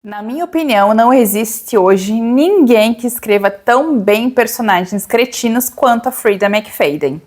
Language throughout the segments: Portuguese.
Na minha opinião, não existe hoje ninguém que escreva tão bem personagens cretinos quanto a Frida McFadden.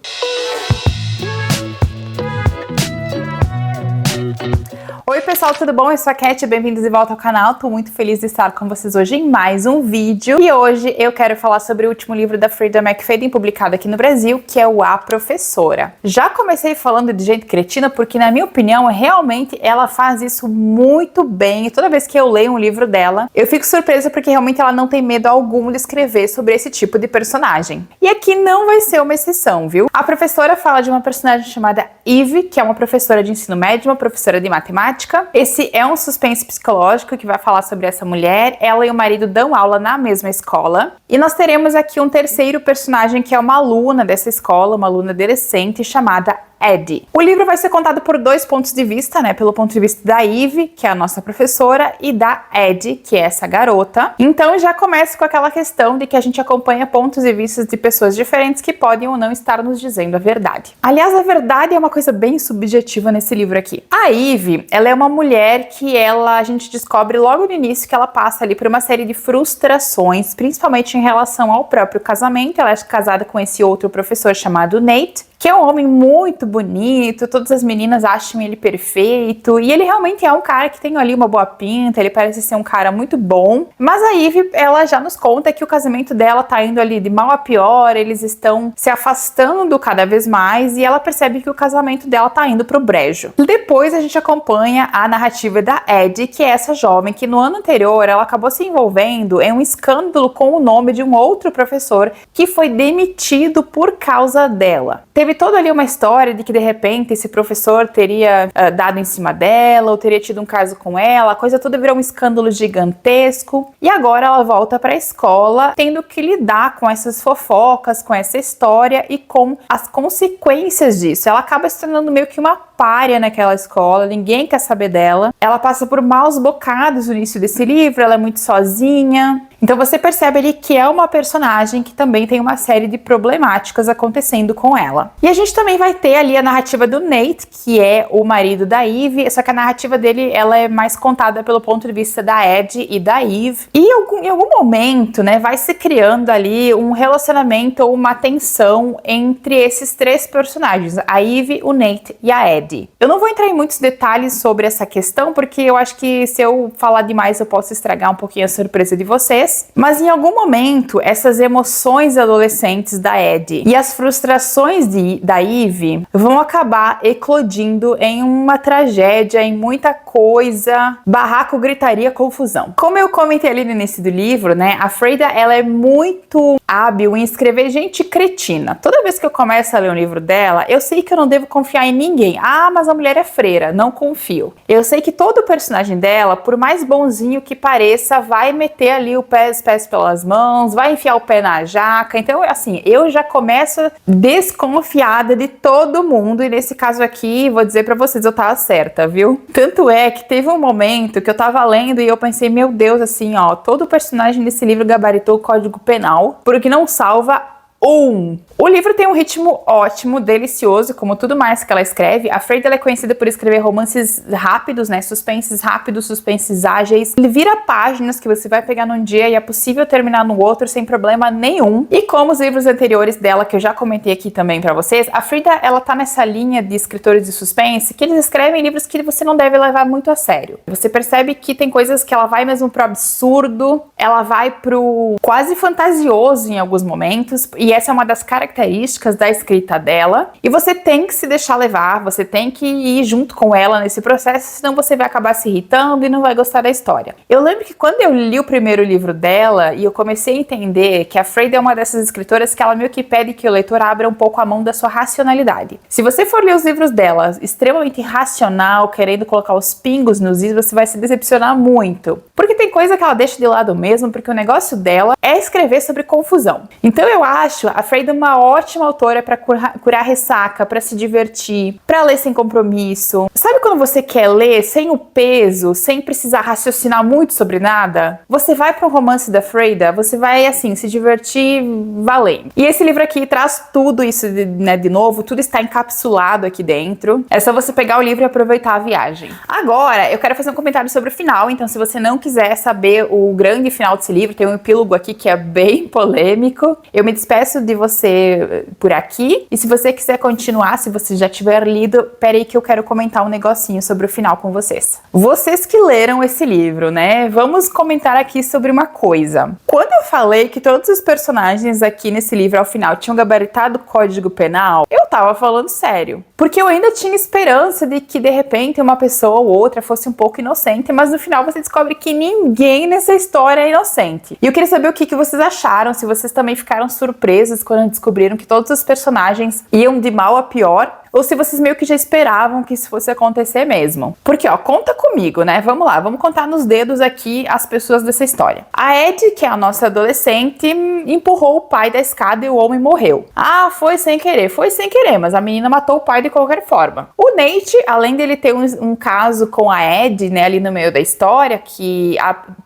Oi pessoal, tudo bom? Eu sou a Cat, bem-vindos de volta ao canal. Tô muito feliz de estar com vocês hoje em mais um vídeo. E hoje eu quero falar sobre o último livro da Frida McFadden, publicado aqui no Brasil, que é o A Professora. Já comecei falando de gente cretina porque, na minha opinião, realmente ela faz isso muito bem. E toda vez que eu leio um livro dela, eu fico surpresa porque realmente ela não tem medo algum de escrever sobre esse tipo de personagem. E aqui não vai ser uma exceção, viu? A professora fala de uma personagem chamada Eve, que é uma professora de ensino médio, uma professora de matemática. Esse é um suspense psicológico que vai falar sobre essa mulher. Ela e o marido dão aula na mesma escola. E nós teremos aqui um terceiro personagem que é uma aluna dessa escola, uma aluna adolescente chamada Eddie. O livro vai ser contado por dois pontos de vista, né? Pelo ponto de vista da Eve, que é a nossa professora, e da Eddie, que é essa garota. Então já começa com aquela questão de que a gente acompanha pontos de vista de pessoas diferentes que podem ou não estar nos dizendo a verdade. Aliás, a verdade é uma coisa bem subjetiva nesse livro aqui. A Eve, ela é uma mulher que a gente descobre logo no início que ela passa ali por uma série de frustrações, principalmente em relação ao próprio casamento. Ela é casada com esse outro professor chamado Nate, que é um homem muito bonito, todas as meninas acham ele perfeito, e ele realmente é um cara que tem ali uma boa pinta, ele parece ser um cara muito bom, mas a Eve, ela já nos conta que o casamento dela tá indo ali de mal a pior, eles estão se afastando cada vez mais, e ela percebe que o casamento dela tá indo pro brejo. Depois a gente acompanha a narrativa da Eddie, que é essa jovem que no ano anterior ela acabou se envolvendo em um escândalo com o nome de um outro professor que foi demitido por causa dela. Teve toda ali uma história de que de repente esse professor teria dado em cima dela ou teria tido um caso com ela, a coisa toda virou um escândalo gigantesco e agora ela volta para a escola tendo que lidar com essas fofocas, com essa história e com as consequências disso. Ela acaba se tornando meio que uma pária naquela escola, ninguém quer saber dela. Ela passa por maus bocados no início desse livro, ela é muito sozinha. Então você percebe ali que é uma personagem que também tem uma série de problemáticas acontecendo com ela. E a gente também vai ter ali a narrativa do Nate, que é o marido da Eve, só que a narrativa dele ela é mais contada pelo ponto de vista da Eddie e da Eve. E em algum momento, né, vai se criando ali um relacionamento ou uma tensão entre esses três personagens, a Eve, o Nate e a Eddie. Eu não vou entrar em muitos detalhes sobre essa questão, porque eu acho que se eu falar demais eu posso estragar um pouquinho a surpresa de vocês. Mas em algum momento, essas emoções adolescentes da Eddie e as frustrações da Eve vão acabar eclodindo em uma tragédia, em muita coisa, barraco, gritaria, confusão. Como eu comentei ali no início do livro, né, a Frida, ela é muito hábil em escrever gente cretina. Toda vez que eu começo a ler um livro dela, eu sei que eu não devo confiar em ninguém. Ah, mas a mulher é freira, não confio. Eu sei que todo personagem dela, por mais bonzinho que pareça, vai meter ali os pés pelas mãos, vai enfiar o pé na jaca. Então, assim, eu já começo desconfiada de todo mundo, e nesse caso aqui, vou dizer pra vocês, eu tava certa, viu? Tanto é que teve um momento que eu tava lendo e eu pensei, meu Deus, assim, ó, todo personagem desse livro gabaritou o Código Penal, porque não salva um. O livro tem um ritmo ótimo, delicioso, como tudo mais que ela escreve. A Frida é conhecida por escrever romances rápidos, né? Suspenses rápidos, suspenses ágeis. Ele vira páginas que você vai pegar num dia e é possível terminar no outro sem problema nenhum. E como os livros anteriores dela, que eu já comentei aqui também pra vocês, a Frida, ela tá nessa linha de escritores de suspense que eles escrevem livros que você não deve levar muito a sério. Você percebe que tem coisas que ela vai mesmo pro absurdo, ela vai pro quase fantasioso em alguns momentos, e essa é uma das características da escrita dela, e você tem que se deixar levar, você tem que ir junto com ela nesse processo, senão você vai acabar se irritando e não vai gostar da história. Eu lembro que quando eu li o primeiro livro dela e eu comecei a entender que a Frida é uma dessas escritoras que ela meio que pede que o leitor abra um pouco a mão da sua racionalidade. Se você for ler os livros dela extremamente racional, querendo colocar os pingos nos is, você vai se decepcionar muito, porque tem coisa que ela deixa de lado mesmo, porque o negócio dela é escrever sobre confusão. Então eu acho a Frida uma ótima autora para curar ressaca, para se divertir, para ler sem compromisso. Sabe quando você quer ler sem o peso, sem precisar raciocinar muito sobre nada? Você vai para um romance da Frida, você vai assim se divertir valendo. E esse livro aqui traz tudo isso, né, de novo, tudo está encapsulado aqui dentro. É só você pegar o livro e aproveitar a viagem. Agora, eu quero fazer um comentário sobre o final, então se você não quiser saber o grande final desse livro, tem um epílogo aqui que é bem polêmico. Eu me despeço de você por aqui. E se você quiser continuar, se você já tiver lido, peraí que eu quero comentar um negocinho sobre o final com vocês. Vocês que leram esse livro, né? Vamos comentar aqui sobre uma coisa. Quando eu falei que todos os personagens aqui nesse livro, ao final, tinham gabaritado o Código Penal, eu tava falando sério. Porque eu ainda tinha esperança de que, de repente, uma pessoa ou outra fosse um pouco inocente, mas no final você descobre que ninguém nessa história é inocente. E eu queria saber o que vocês acharam, se vocês também ficaram surpresos quando descobriram que todos os personagens iam de mal a pior, ou se vocês meio que já esperavam que isso fosse acontecer mesmo. Porque, ó, conta comigo, né? Vamos lá, vamos contar nos dedos aqui as pessoas dessa história. A Ed, que é a nossa adolescente, empurrou o pai da escada e o homem morreu. Ah, foi sem querer, mas a menina matou o pai de qualquer forma. O Nate, além dele ter um caso com a Ed, né, ali no meio da história, que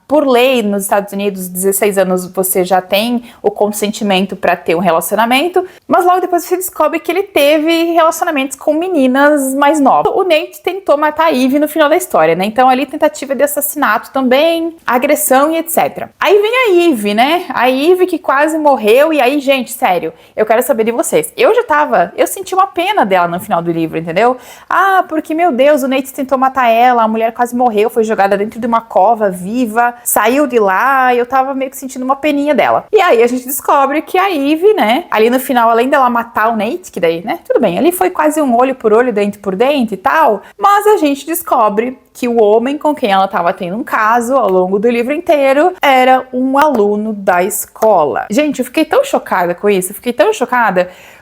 por lei nos Estados Unidos, 16 anos você já tem o consentimento para ter um relacionamento, mas logo depois você descobre que ele teve relacionamentos com meninas mais novas. O Nate tentou matar a Eve no final da história, né? Então ali tentativa de assassinato também, agressão e etc. Aí vem a Eve, né? A Eve que quase morreu, e aí, gente, sério, eu quero saber de vocês. Eu senti uma pena dela no final do livro, entendeu? Ah, porque, meu Deus, o Nate tentou matar ela, a mulher quase morreu, foi jogada dentro de uma cova viva, saiu de lá, e eu tava meio que sentindo uma peninha dela. E aí a gente descobre que a Eve, né, ali no final, além dela matar o Nate, que daí, né, tudo bem, ali foi quase um olho por olho, dente por dente e tal, mas a gente descobre que o homem com quem ela tava tendo um caso ao longo do livro inteiro era um aluno da escola. Gente, eu fiquei tão chocada com isso,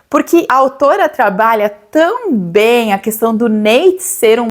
porque a autora trabalha tão bem a questão do Nate ser um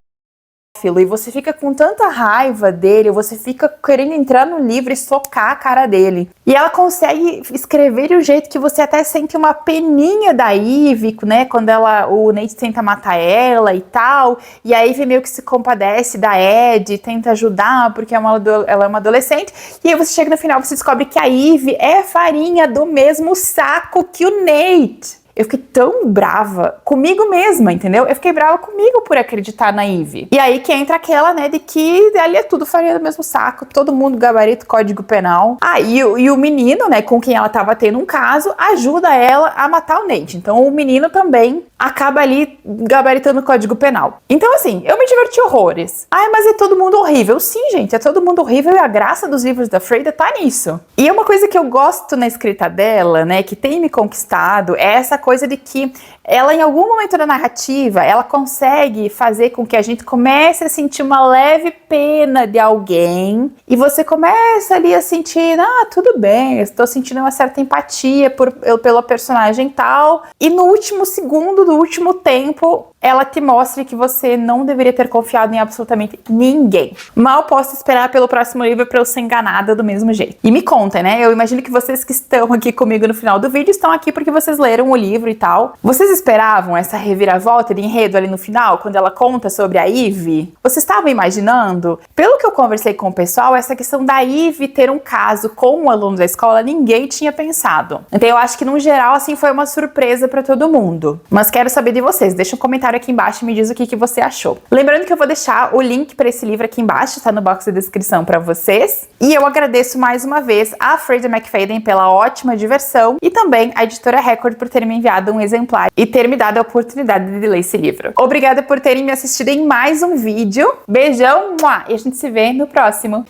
e você fica com tanta raiva dele, você fica querendo entrar no livro e socar a cara dele. E ela consegue escrever de um jeito que você até sente uma peninha da Eve, né, quando o Nate tenta matar ela e tal, e a Eve meio que se compadece da Ed, tenta ajudar porque ela é uma adolescente, e aí você chega no final e você descobre que a Eve é farinha do mesmo saco que o Nate. Eu fiquei tão brava comigo mesma, entendeu? Eu fiquei brava comigo por acreditar na Eve. E aí que entra aquela, né, de que ali é tudo farinha do mesmo saco, todo mundo gabarito Código Penal. Ah, e o menino, né, com quem ela tava tendo um caso, ajuda ela a matar o Nate. Então o menino também acaba ali gabaritando o Código Penal. Então assim, eu me diverti horrores. Ai, mas é todo mundo horrível. Sim, gente, é todo mundo horrível e a graça dos livros da Freida tá nisso. E uma coisa que eu gosto na escrita dela, né, que tem me conquistado, é essa coisa de que ela, em algum momento da narrativa, ela consegue fazer com que a gente comece a sentir uma leve pena de alguém e você começa ali a sentir, ah, tudo bem, eu estou sentindo uma certa empatia pela personagem tal, e no último segundo, no último tempo, ela te mostra que você não deveria ter confiado em absolutamente ninguém. Mal posso esperar pelo próximo livro para eu ser enganada do mesmo jeito. E me contem, né? Eu imagino que vocês que estão aqui comigo no final do vídeo estão aqui porque vocês leram o livro e tal. Vocês esperavam essa reviravolta de enredo ali no final, quando ela conta sobre a Eve? Vocês estavam imaginando? Pelo que eu conversei com o pessoal, essa questão da Eve ter um caso com um aluno da escola, ninguém tinha pensado. Então eu acho que, no geral, assim, foi uma surpresa para todo mundo. Mas quero saber de vocês. Deixa um comentário aqui embaixo e me diz o que você achou. Lembrando que eu vou deixar o link para esse livro aqui embaixo, tá no box de descrição para vocês. E eu agradeço mais uma vez a Freida McFadden pela ótima diversão e também a editora Record por ter me enviado um exemplar e ter me dado a oportunidade de ler esse livro. Obrigada por terem me assistido em mais um vídeo. Beijão, e a gente se vê no próximo.